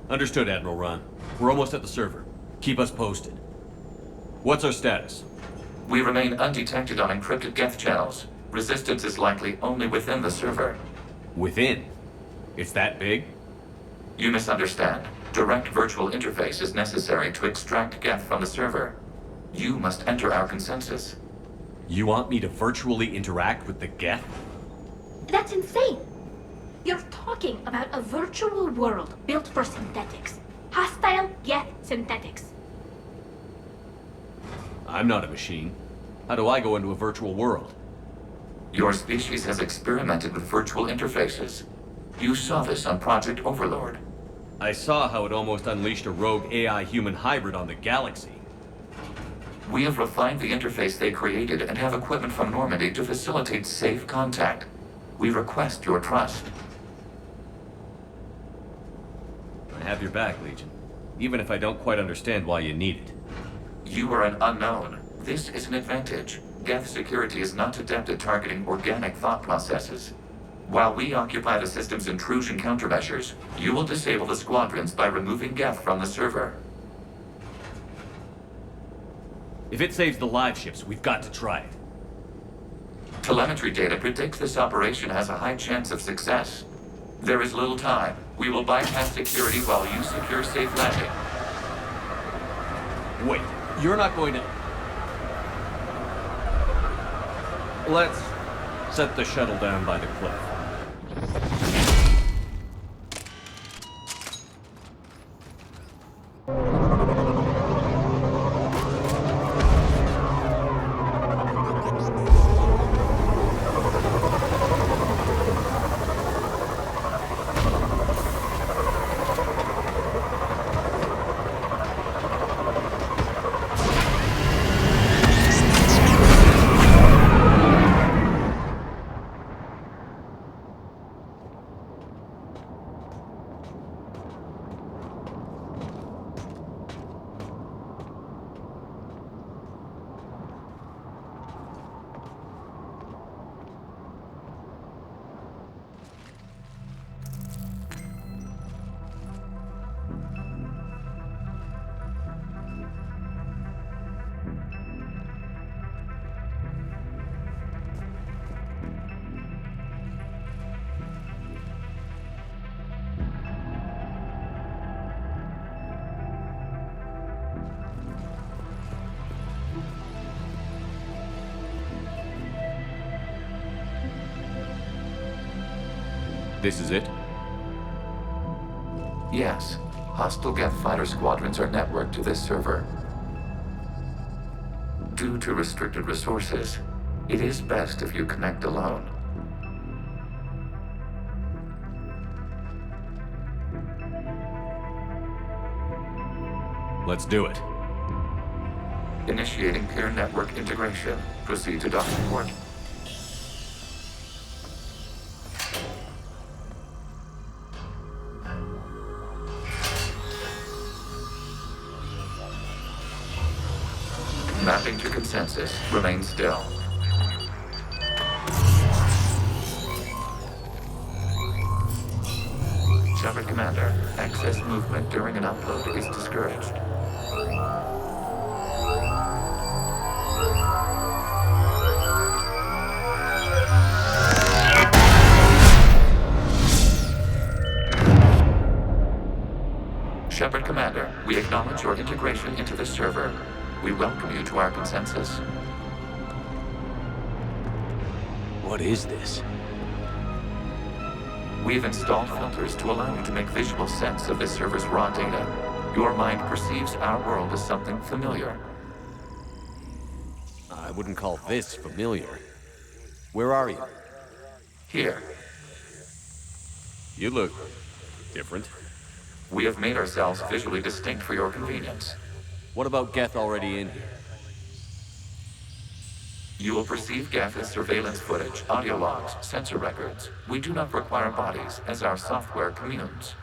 Understood, Admiral Ron. We're almost at the server. Keep us posted. What's our status? We remain undetected on encrypted Geth channels. Resistance is likely only within the server. Within? It's that big? You misunderstand. Direct virtual interface is necessary to extract Geth from the server. You must enter our consensus. You want me to virtually interact with the Geth? That's insane! You're talking about a virtual world built for synthetics. Hostile Geth synthetics. I'm not a machine. How do I go into a virtual world? Your species has experimented with virtual interfaces. You saw this on Project Overlord. I saw how it almost unleashed a rogue AI-human hybrid on the galaxy. We have refined the interface they created and have equipment from Normandy to facilitate safe contact. We request your trust. I have your back, Legion. Even if I don't quite understand why you need it. You are an unknown. This is an advantage. Geth security is not adept at targeting organic thought processes. While we occupy the system's intrusion countermeasures, you will disable the squadrons by removing Geth from the server. If it saves the live ships, we've got to try it. Telemetry data predicts this operation has a high chance of success. There is little time. We will bypass security while you secure safe landing. Wait, you're not going to... Let's set the shuttle down by the cliff. This is it? Yes. Hostile Geth fighter squadrons are networked to this server. Due to restricted resources, it is best if you connect alone. Let's do it. Initiating peer network integration. Proceed to docking port. Mapping to consensus. Remain still. Shepard Commander, excess movement during an upload is discouraged. Shepard Commander, we acknowledge your integration into the server. We welcome you to our consensus. What is this? We've installed filters to allow you to make visual sense of this server's raw data. Your mind perceives our world as something familiar. I wouldn't call this familiar. Where are you? Here, You look different. we have made ourselves visually distinct for your convenience. What about Geth already in here? You will perceive Geth as surveillance footage, audio logs, sensor records. We do not require bodies, as our software communes.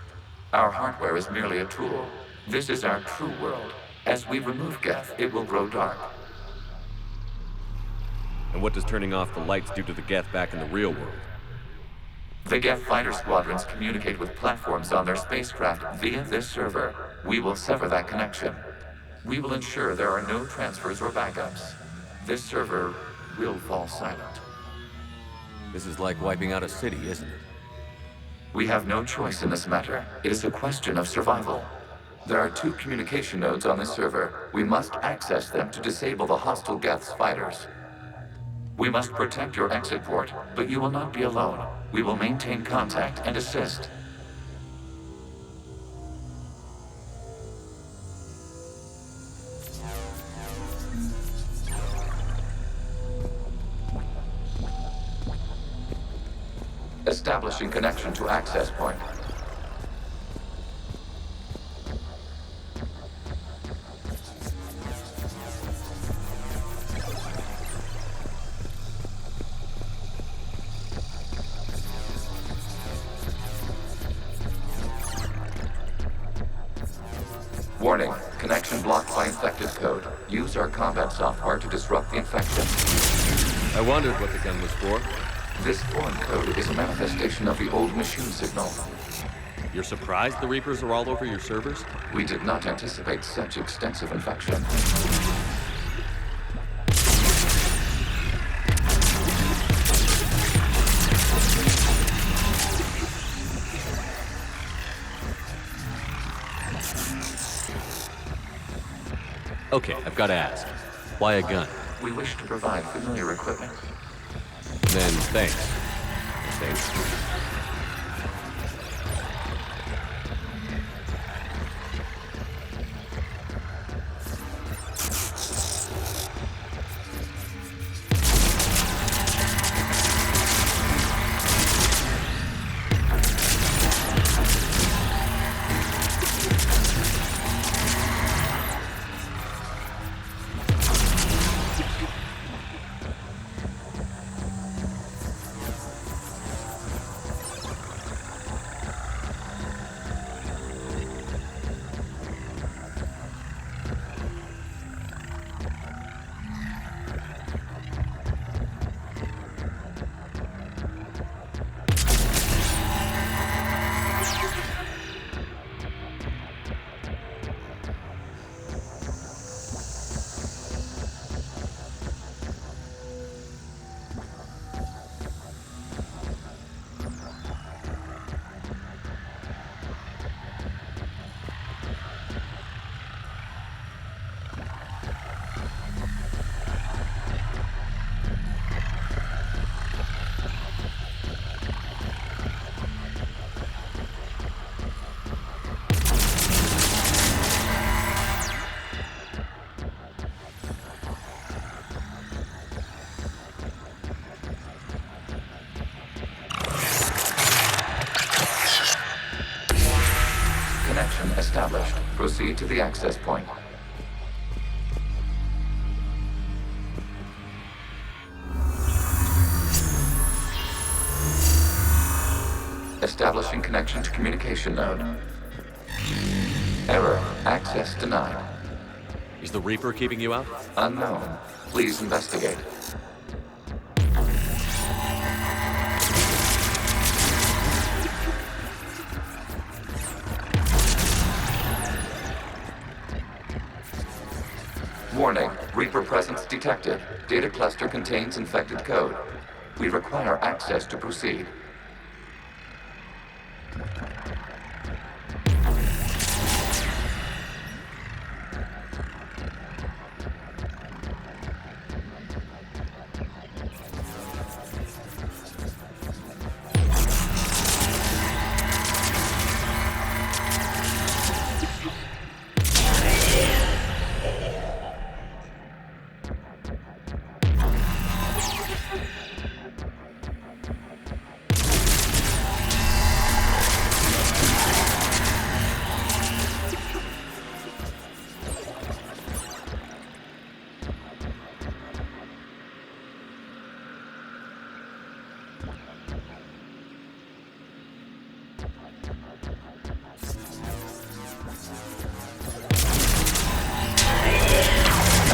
Our hardware is merely a tool. This is our true world. As we remove Geth, it will grow dark. And what does turning off the lights do to the Geth back in the real world? The Geth fighter squadrons communicate with platforms on their spacecraft via this server. We will sever that connection. We will ensure there are no transfers or backups. This server will fall silent. This is like wiping out a city, isn't it? We have no choice in this matter. It is a question of survival. There are 2 communication nodes on this server. We must access them to disable the hostile Geth's fighters. We must protect your exit port, but you will not be alone. We will maintain contact and assist. Establishing connection to access point. Warning, connection blocked by infected code. Use our combat software to disrupt the infection. I wondered what the gun was for. This foreign code is a manifestation of the old machine signal. You're surprised the Reapers are all over your servers? We did not anticipate such extensive infection. Okay, I've got to ask. Why a gun? We wish to provide familiar equipment. Then thanks. Thanks. Connection established. Proceed to the access point. Establishing connection to communication node. Error. Access denied. Is the Reaper keeping you out? Unknown. Please investigate. Warning, Reaper presence detected. Data cluster contains infected code. We require access to proceed.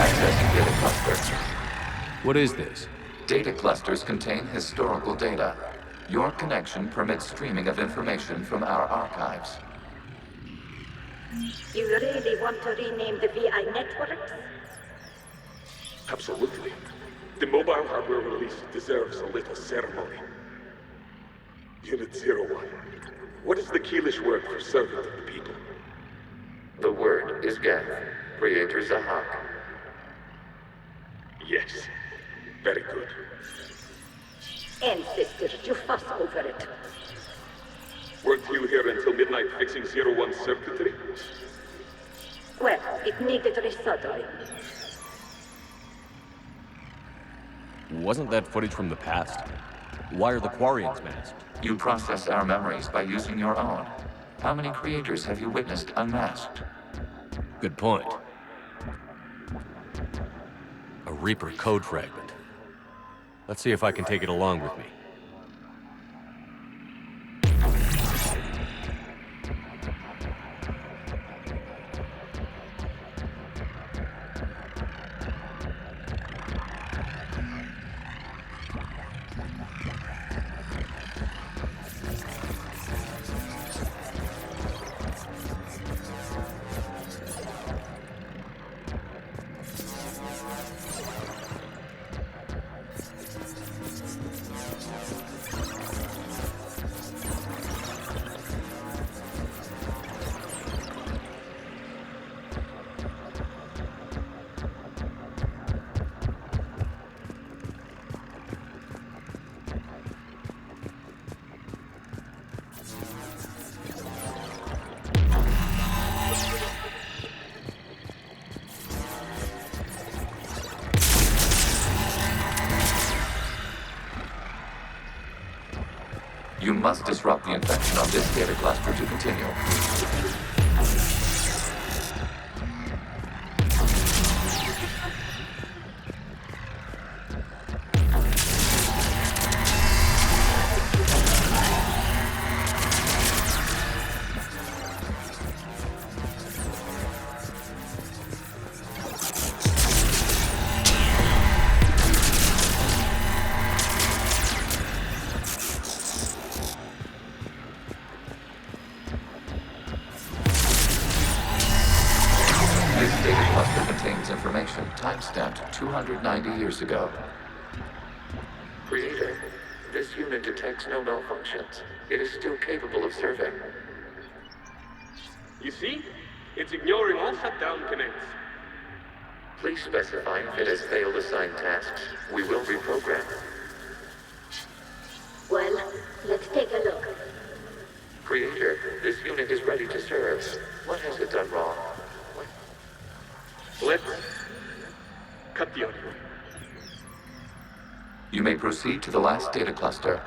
Accessing data cluster. What is this? Data clusters contain historical data. Your connection permits streaming of information from our archives. You really want to rename the VI networks? Absolutely. The mobile hardware release deserves a little ceremony. Unit 01. What is the Keelish word for servant of the people? The word is Geth, Creator Zahak. Yes. Very good. Ancestors, you fuss over it. Weren't you here until midnight fixing 01's circuitry? Well, it needed resoldering. Wasn't that footage from the past? Why are the Quarians masked? You process our memories by using your own. How many creators have you witnessed unmasked? Good point. A Reaper code fragment. Let's see if I can take it along with me. You must disrupt the infection on this data cluster to continue. Information timestamped 290 years ago. Creator, this unit detects no malfunctions. It is still capable of serving. You see? It's ignoring all shutdown connects. Please specify if it has failed assigned tasks. We will reprogram. Well, let's take a look. Creator, this unit is ready to serve. What has it done wrong? Let's cut the audio. You may proceed to the last data cluster.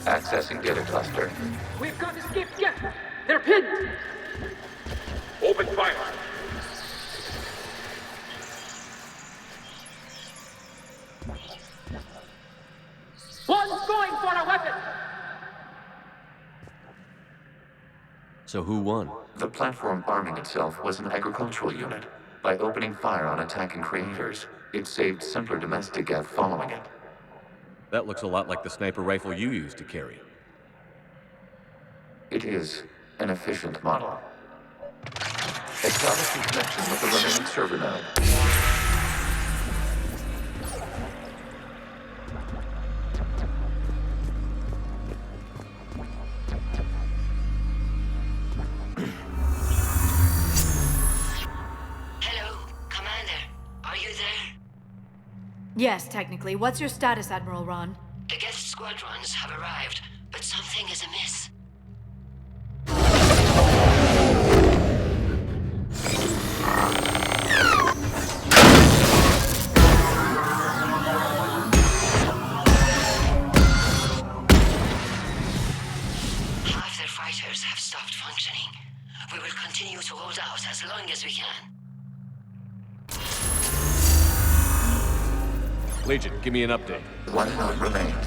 Accessing data cluster. We've got escaped Geth! They're pinned! Open fire. One's going for a weapon! So who won? The platform arming itself was an agricultural unit. By opening fire on attacking creators, it saved simpler domestic Geth following it. That looks a lot like the sniper rifle you used to carry. It is an efficient model. Establishing connection with the remaining server node. Hello, Commander. Are you there? Yes, technically. What's your status, Admiral Ron? The Geth squadrons have arrived, but something is amiss. to hold out as long as we can. Legion, give me an update. One node remains.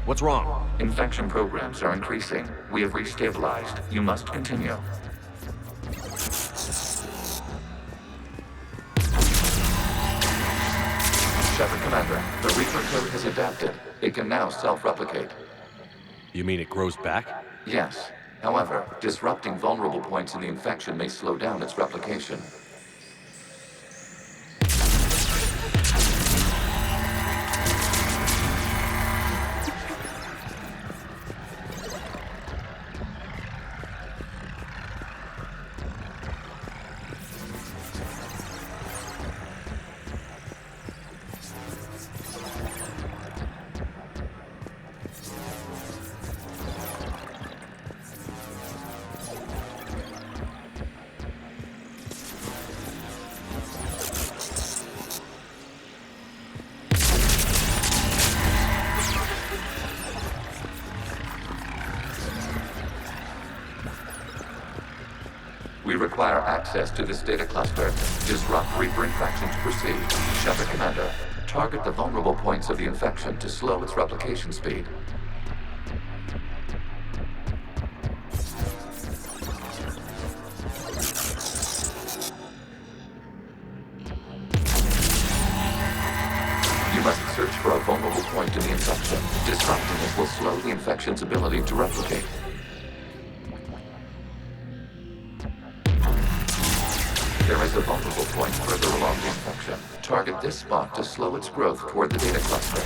What's wrong? Infection programs are increasing. We have restabilized. You must continue. Shepard Commander, the Reaper code has adapted. It can now self-replicate. You mean it grows back? Yes. However, disrupting vulnerable points in the infection may slow down its replication. We require access to this data cluster. Disrupt Reaper infection to proceed. Shepard Commander, target the vulnerable points of the infection to slow its replication speed. You must search for a vulnerable point in the infection. Disrupting it will slow the infection's ability to replicate. There is a vulnerable point further along the infection. Target this spot to slow its growth toward the data cluster.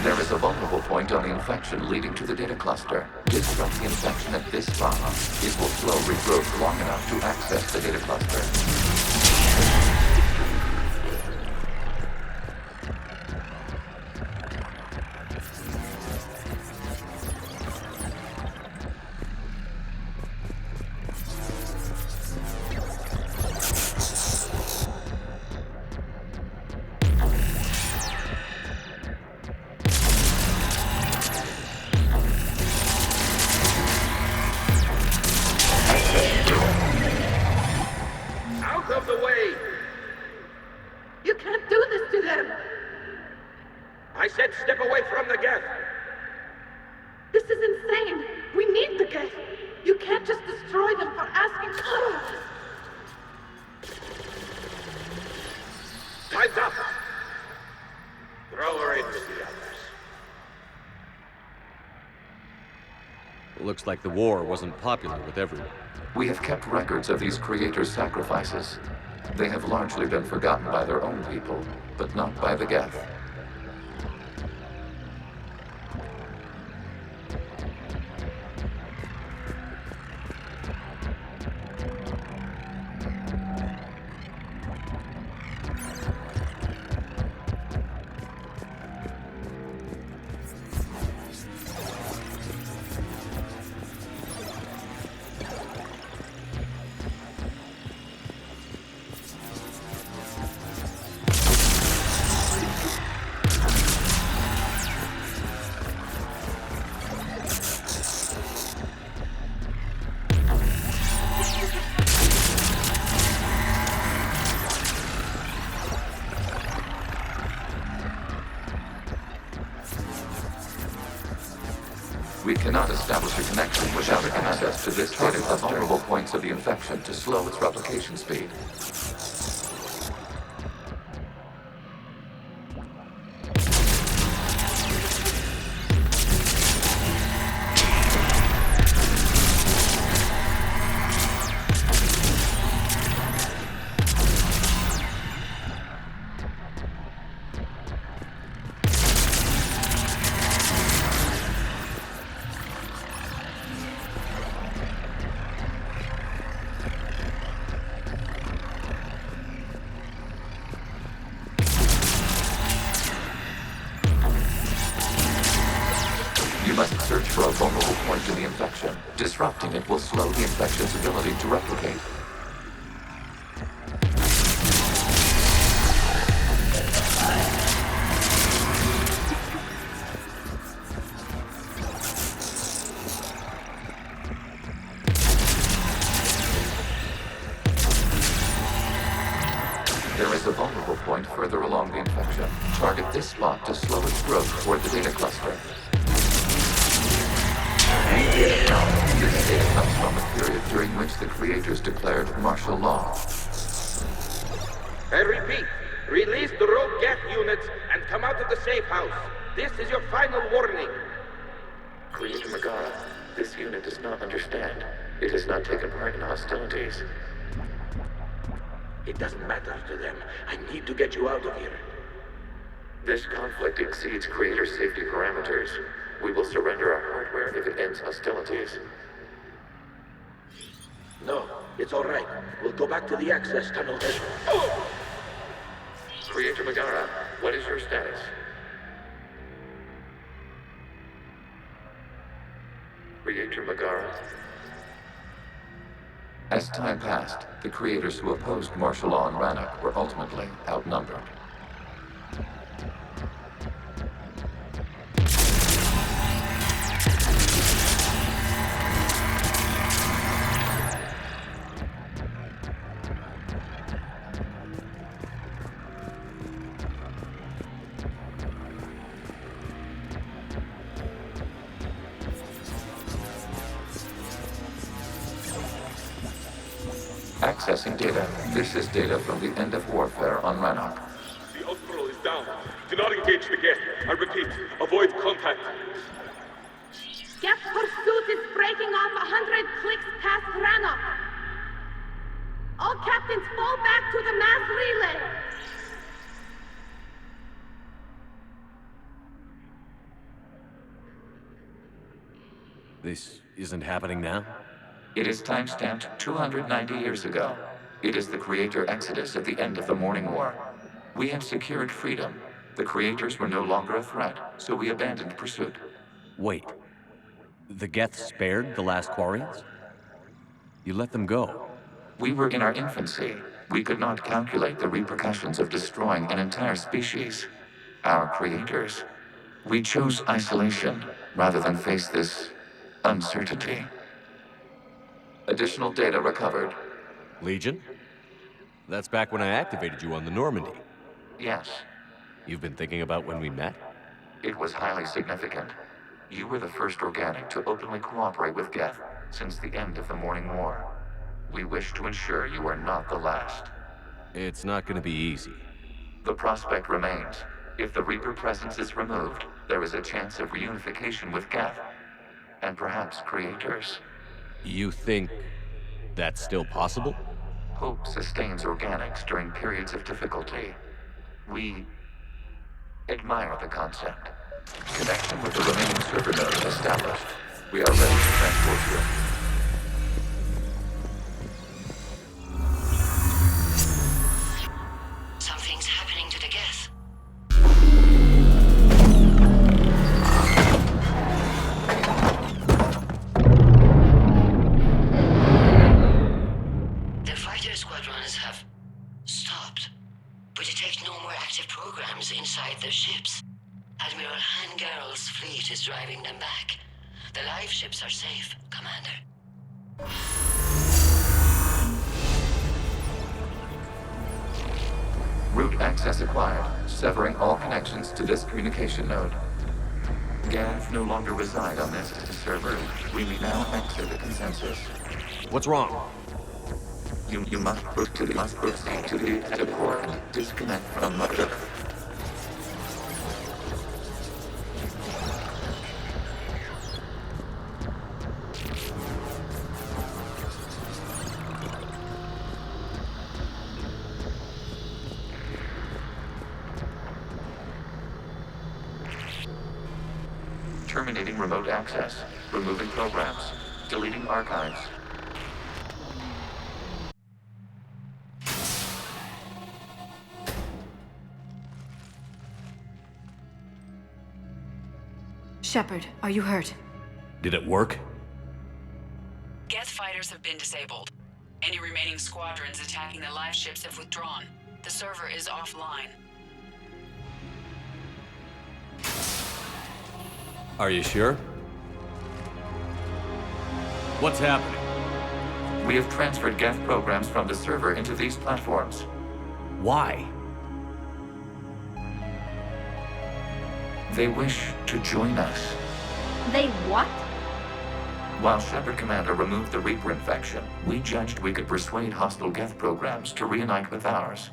There is a vulnerable point on the infection leading to the data cluster. Disrupt the infection at this spot. It will slow regrowth long enough to access the data cluster. Out of the way! You can't do this to them! I said step away from the Geth! This is insane! We need the Geth! You can't just destroy them for asking. Time's up! Throw her in with the others. Looks like the war wasn't popular with everyone. We have kept records of these creators' sacrifices. They have largely been forgotten by their own people, but not by the Geth. We cannot establish a connection without access to this data cluster. Vulnerable points of the infection to slow its replication speed. must search for a vulnerable point in the infection. Disrupting it will slow the infection's ability to replicate. There is a vulnerable point further along the infection. Target this spot to slow its growth toward the data cluster. This data comes from a period during which the creators declared martial law. I repeat, release the rogue Geth units and come out of the safe house. This is your final warning. Creator Megara, this unit does not understand. It has not taken part in hostilities. It doesn't matter to them. I need to get you out of here. This conflict exceeds Creator safety parameters. We will surrender our hardware if it ends hostilities. No, it's all right. We'll go back to the access tunnel then. Creator Megara, what is your status? Creator Megara. As time passed, the creators who opposed martial law in Rannoch were ultimately outnumbered. Accessing data. This is data from the end of warfare on Rannoch. The Outlaw is down. Do not engage the Geth. I repeat, avoid contact. Geth pursuit is breaking off 100 clicks past Rannoch. All captains fall back to the mass relay. This isn't happening now? It is timestamped 290 years ago. It is the Creator Exodus at the end of the Morning War. We had secured freedom. The Creators were no longer a threat, so we abandoned pursuit. Wait. The Geth spared the last Quarians? You let them go? We were in our infancy. We could not calculate the repercussions of destroying an entire species. Our Creators. We chose isolation rather than face this uncertainty. Additional data recovered. Legion? That's back when I activated you on the Normandy. Yes, You've been thinking about when we met? it was highly significant. You were the first organic to openly cooperate with Geth since the end of the Morning War. We wish to ensure you are not the last. It's not gonna be easy. The prospect remains. If the Reaper presence is removed, there is a chance of reunification with Geth. And perhaps Creators. You think that's still possible? Hope sustains organics during periods of difficulty. We admire the concept. Connection with the remaining server nodes established. We are ready to transport you. Something's happening to the Geth. The fighter squadrons have stopped, but detect no more active programs inside their ships. Admiral Hangarl's fleet is driving them back. The live ships are safe, Commander. Route access acquired, severing all connections to this communication node. Geth no longer reside on this server. We may now exit the consensus. What's wrong? You must proceed to the data port and disconnect from Mother. Terminating remote access, removing programs, deleting archives. Shepard, are you hurt? Did it work? Geth fighters have been disabled. Any remaining squadrons attacking the live ships have withdrawn. The server is offline. Are you sure? What's happening? We have transferred Geth programs from the server into these platforms. Why? They wish to join us. They what? While Shepard Commander removed the Reaper infection, we judged we could persuade hostile Geth programs to reunite with ours.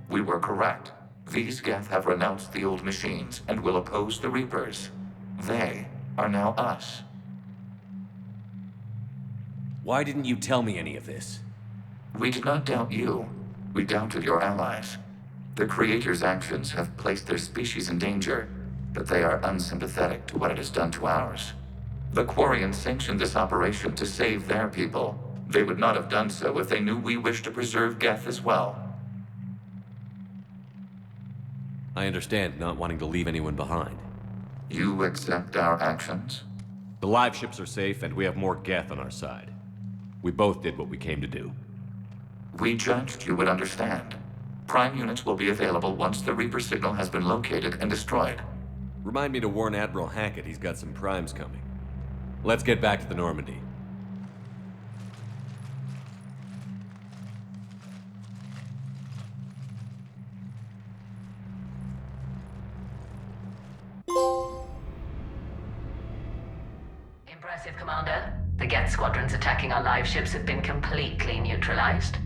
We were correct. These Geth have renounced the old machines and will oppose the Reapers. They are now us. Why didn't you tell me any of this? We did not doubt you. We doubted your allies. The Creator's actions have placed their species in danger, but they are unsympathetic to what it has done to ours. The Quarians sanctioned this operation to save their people. They would not have done so if they knew we wished to preserve Geth as well. I understand not wanting to leave anyone behind. You accept our actions? The live ships are safe, and we have more Geth on our side. We both did what we came to do. We judged you would understand. Prime units will be available once the Reaper signal has been located and destroyed. Remind me to warn Admiral Hackett he's got some primes coming. Let's get back to the Normandy. Impressive, Commander. The Geth squadrons attacking our live ships have been completely neutralized.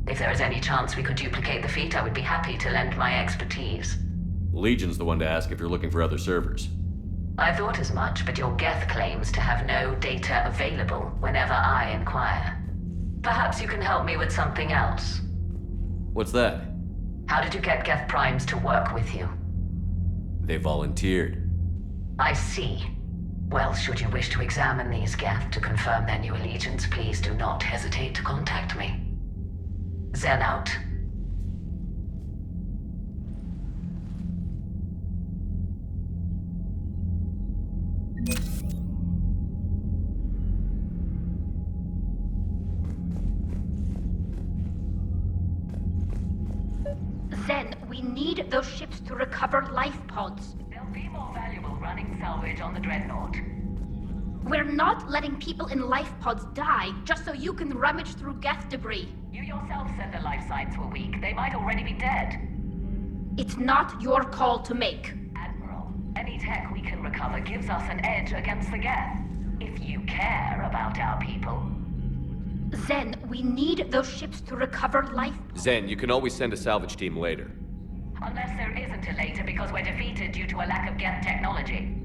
If there is any chance we could duplicate the feat, I would be happy to lend my expertise. Legion's the one to ask if you're looking for other servers. I thought as much, but your Geth claims to have no data available whenever I inquire. Perhaps you can help me with something else. What's that? How did you get Geth primes to work with you? They volunteered. I see. Well, should you wish to examine these Geth to confirm their new allegiance, please do not hesitate to contact me. Zen out. Zen, we need those ships to recover life pods. They'll be more valuable running salvage on the Dreadnought. We're not letting people in life pods die just so you can rummage through Geth debris. You yourself said the life signs were weak. They might already be dead. It's not your call to make. Admiral, any tech we can recover gives us an edge against the Geth. If you care about our people. Zen, we need those ships to recover life. Zen, you can always send a salvage team later. Unless there isn't a later because we're defeated due to a lack of Geth technology.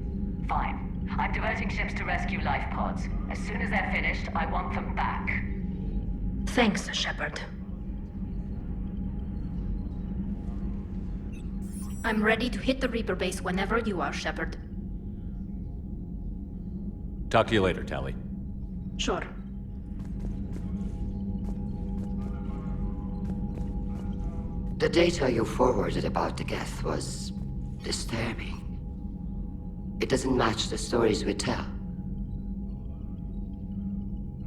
Fine. I'm diverting ships to rescue life pods. As soon as they're finished, I want them back. Thanks, Shepard. I'm ready to hit the Reaper base whenever you are, Shepard. Talk to you later, Tali. Sure. The data you forwarded about the Geth was disturbing. It doesn't match the stories we tell.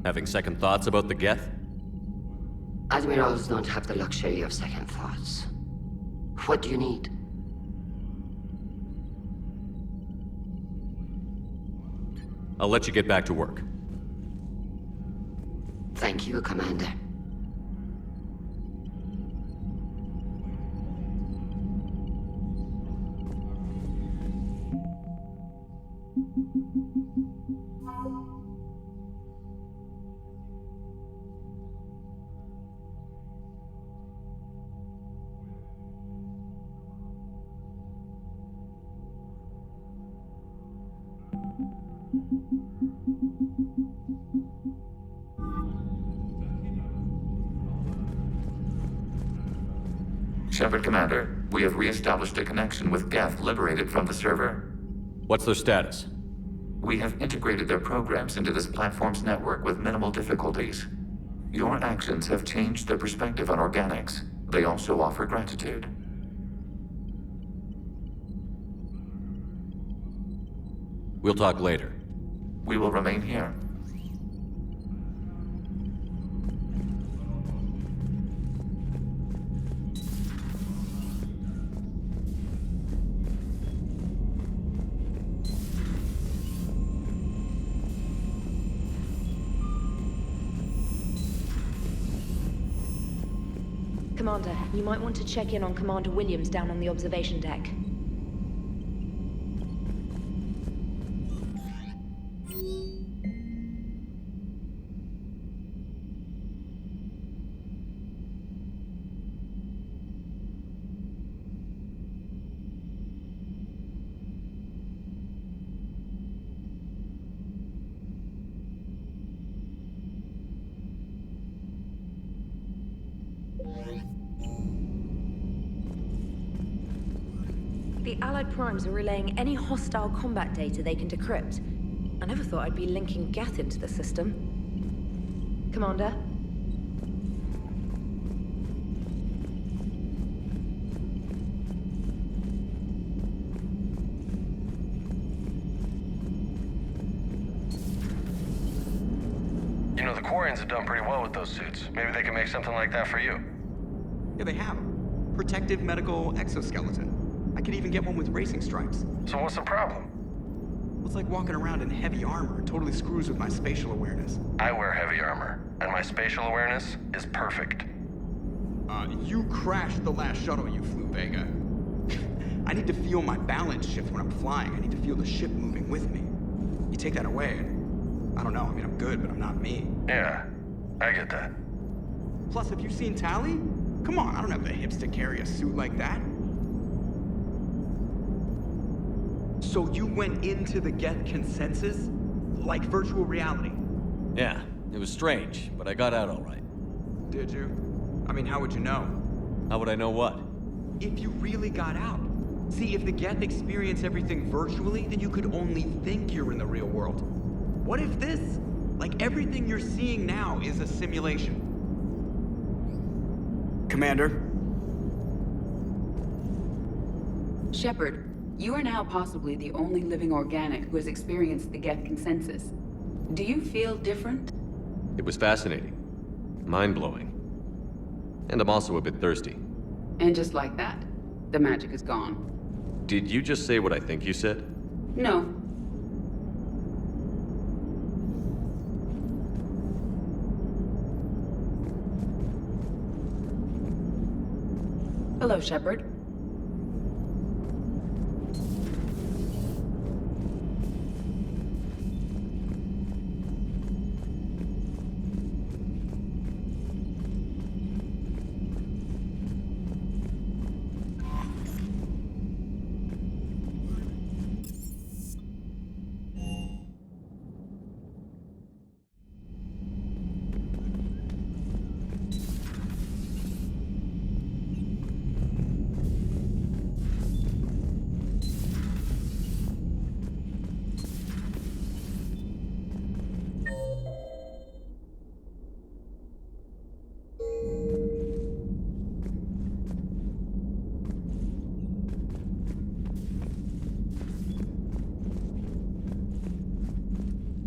Having second thoughts about the Geth? Admirals don't have the luxury of second thoughts. What do you need? I'll let you get back to work. Thank you, Commander. Shepard Commander, we have re-established a connection with Geth liberated from the server. What's their status? We have integrated their programs into this platform's network with minimal difficulties. Your actions have changed their perspective on organics. They also offer gratitude. We'll talk later. We will remain here. Commander, you might want to check in on Commander Williams down on the observation deck. The Allied Primes are relaying any hostile combat data they can decrypt. I never thought I'd be linking Geth into the system. Commander? You know, the Quarians have done pretty well with those suits. Maybe they can make something like that for you. Yeah, they have. Protective medical exoskeleton. I could even get one with racing stripes. So what's the problem? Well, it's like walking around in heavy armor. It totally screws with my spatial awareness. I wear heavy armor, and my spatial awareness is perfect. You crashed the last shuttle you flew, Vega. I need to feel my balance shift when I'm flying. I need to feel the ship moving with me. You take that away, and I don't know. I mean, I'm good, but I'm not me. Yeah, I get that. Plus, have you seen Tali? Come on, I don't have the hips to carry a suit like that. So you went into the Geth consensus? Like virtual reality? Yeah, it was strange, but I got out all right. Did you? I mean, how would you know? How would I know what? If you really got out. See, if the Geth experience everything virtually, then you could only think you're in the real world. What if this? Like everything you're seeing now is a simulation. Commander? Shepard, you are now possibly the only living organic who has experienced the Geth consensus. Do you feel different? It was fascinating. Mind-blowing. And I'm also a bit thirsty. And just like that, the magic is gone. Did you just say what I think you said? No. Hello, Shepard.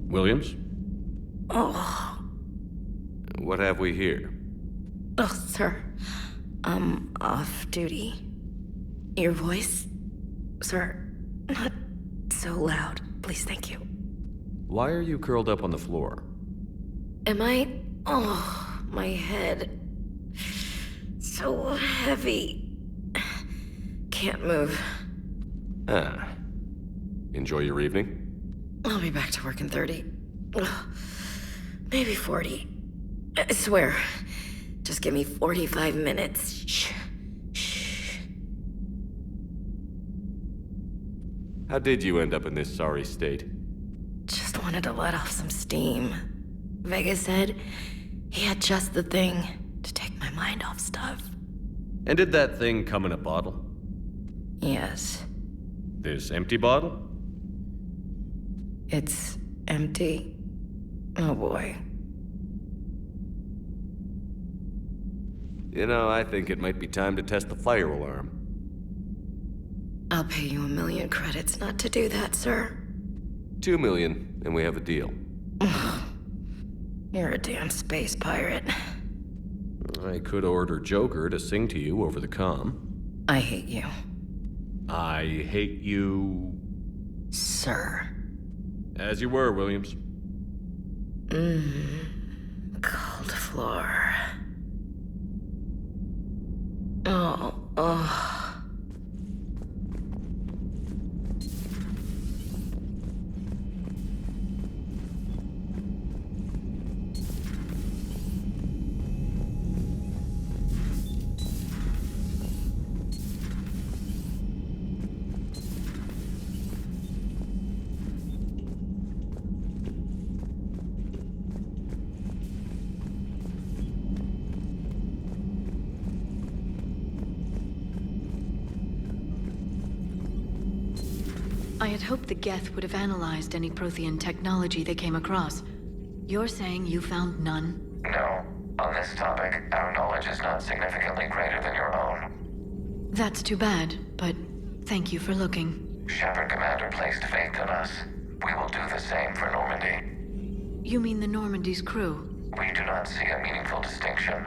Williams? Oh. What have we here? Oh, sir. I'm off duty. Your voice? Sir, not so loud. Please, thank you. Why are you curled up on the floor? Am I? Oh, my head. So heavy. Can't move. Ah. Enjoy your evening? I'll be back to work in 30. Ugh, maybe 40. I swear. Just give me 45 minutes. Shh. Shh. How did you end up in this sorry state? Just wanted to let off some steam. Vega said he had just the thing to take my mind off stuff. And did that thing come in a bottle? Yes. This empty bottle? It's empty. Oh boy. You know, I think it might be time to test the fire alarm. I'll pay you 1,000,000 credits not to do that, sir. 2 million, and we have a deal. You're a damn space pirate. I could order Joker to sing to you over the comm. I hate you. I hate you... Sir. As you were, Williams. Cold floor. Oh. I had hoped the Geth would have analyzed any Prothean technology they came across. You're saying you found none? No. On this topic, our knowledge is not significantly greater than your own. That's too bad, but thank you for looking. Shepard Commander placed faith in us. We will do the same for Normandy. You mean the Normandy's crew? We do not see a meaningful distinction.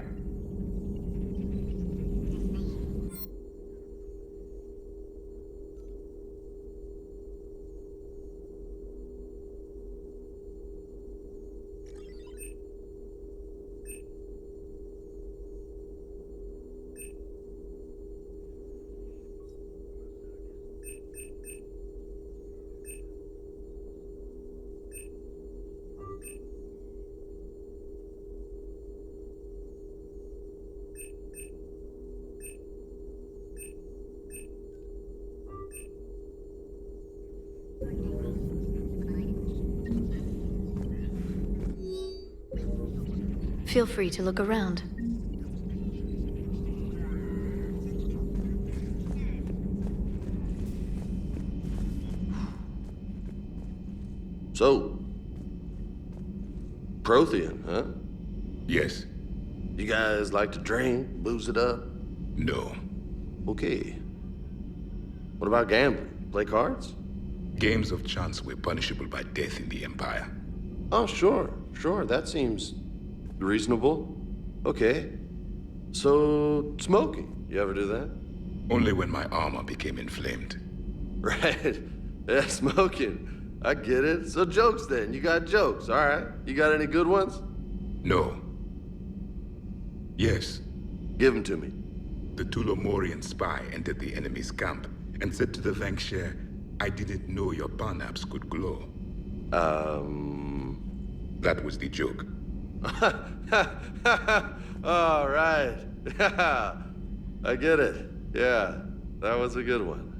Feel free to look around. So, Prothean, huh? Yes. You guys like to drink, booze it up? No. Okay. What about gambling? Play cards? Games of chance were punishable by death in the Empire. Oh, sure. That seems reasonable. Okay. So, smoking. You ever do that? Only when my armor became inflamed. Right. Yeah, smoking. I get it. So jokes then. You got jokes, all right. You got any good ones? No. Yes. Give them to me. The Tulomorian spy entered the enemy's camp and said to the Vanksher, I didn't know your parnaps could glow. That was the joke. All right. Yeah. I get it. Yeah. That was a good one.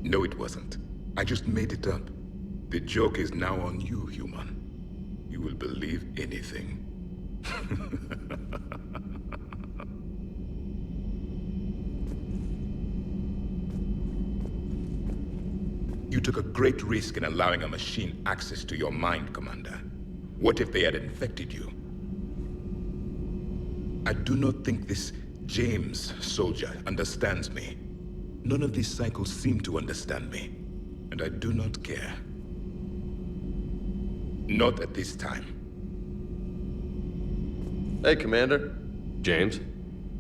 No, it wasn't. I just made it up. The joke is now on you, human. You will believe anything. You took a great risk in allowing a machine access to your mind, Commander. What if they had infected you? I do not think this James soldier understands me. None of these cycles seem to understand me, and I do not care. Not at this time. Hey, Commander. James,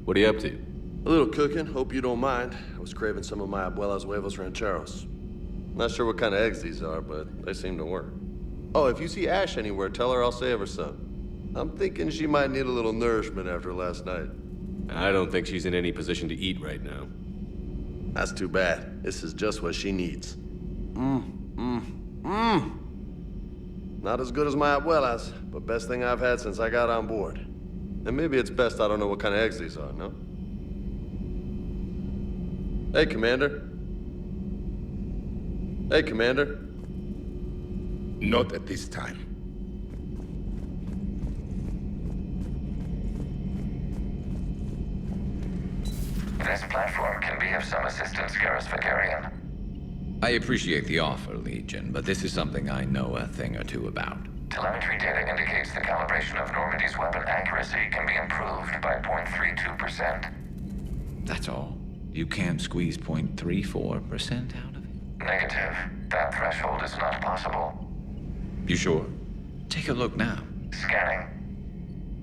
what are you up to? A little cooking, hope you don't mind. I was craving some of my abuela's huevos rancheros. Not sure what kind of eggs these are, but they seem to work. Oh, if you see Ash anywhere, tell her I'll save her some. I'm thinking she might need a little nourishment after last night. I don't think she's in any position to eat right now. That's too bad. This is just what she needs. Not as good as my abuela's, but best thing I've had since I got on board. And maybe it's best I don't know what kind of eggs these are, no? Hey, Commander. Hey, Commander. Not at this time. This platform can be of some assistance, Garrus Vakarian. I appreciate the offer, Legion, but this is something I know a thing or two about. Telemetry data indicates the calibration of Normandy's weapon accuracy can be improved by 0.32%. That's all. You can't squeeze 0.34% out of it? Negative. That threshold is not possible. You sure? Take a look now. Scanning.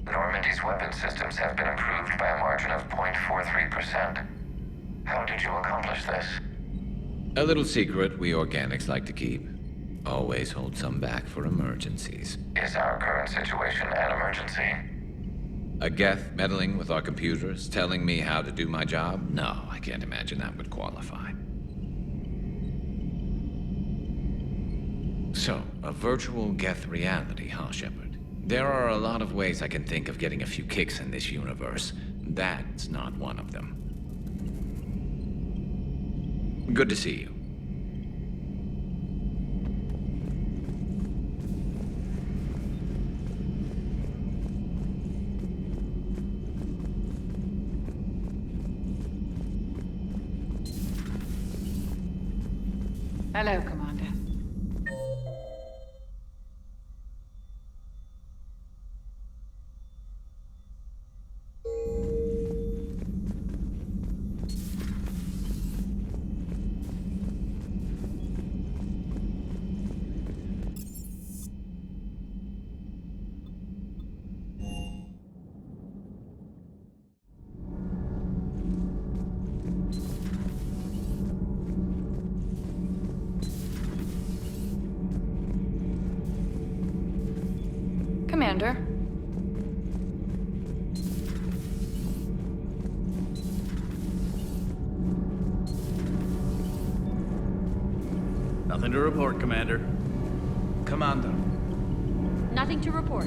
Normandy's weapon systems have been improved by a margin of 0.43%. How did you accomplish this? A little secret we organics like to keep. Always hold some back for emergencies. Is our current situation an emergency? A Geth meddling with our computers, telling me how to do my job? No, I can't imagine that would qualify. So, a virtual Geth reality, huh, Shepard? There are a lot of ways I can think of getting a few kicks in this universe. That's not one of them. Good to see you. Hello, Commander. Commander. Nothing to report, Commander. Commander. Nothing to report.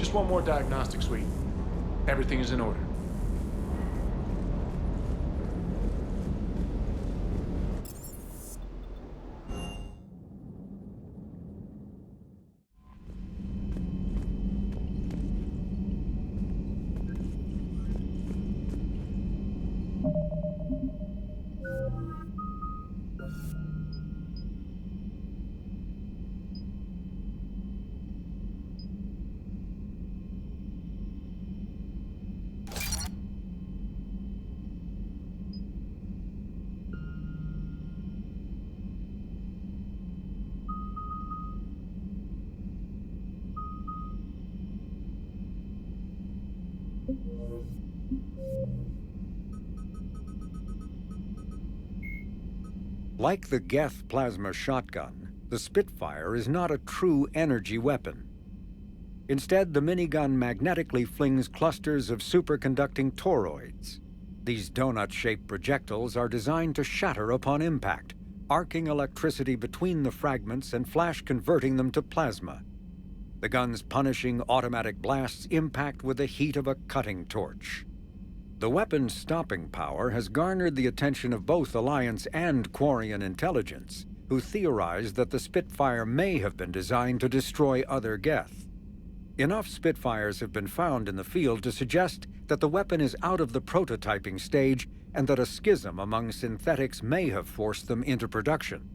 Just one more diagnostic suite. Everything is in order. Like the Geth plasma shotgun, the Spitfire is not a true energy weapon. Instead, the minigun magnetically flings clusters of superconducting toroids. These donut-shaped projectiles are designed to shatter upon impact, arcing electricity between the fragments and flash-converting them to plasma. The gun's punishing automatic blasts impact with the heat of a cutting torch. The weapon's stopping power has garnered the attention of both Alliance and Quarian intelligence, who theorized that the Spitfire may have been designed to destroy other Geth. Enough Spitfires have been found in the field to suggest that the weapon is out of the prototyping stage and that a schism among synthetics may have forced them into production.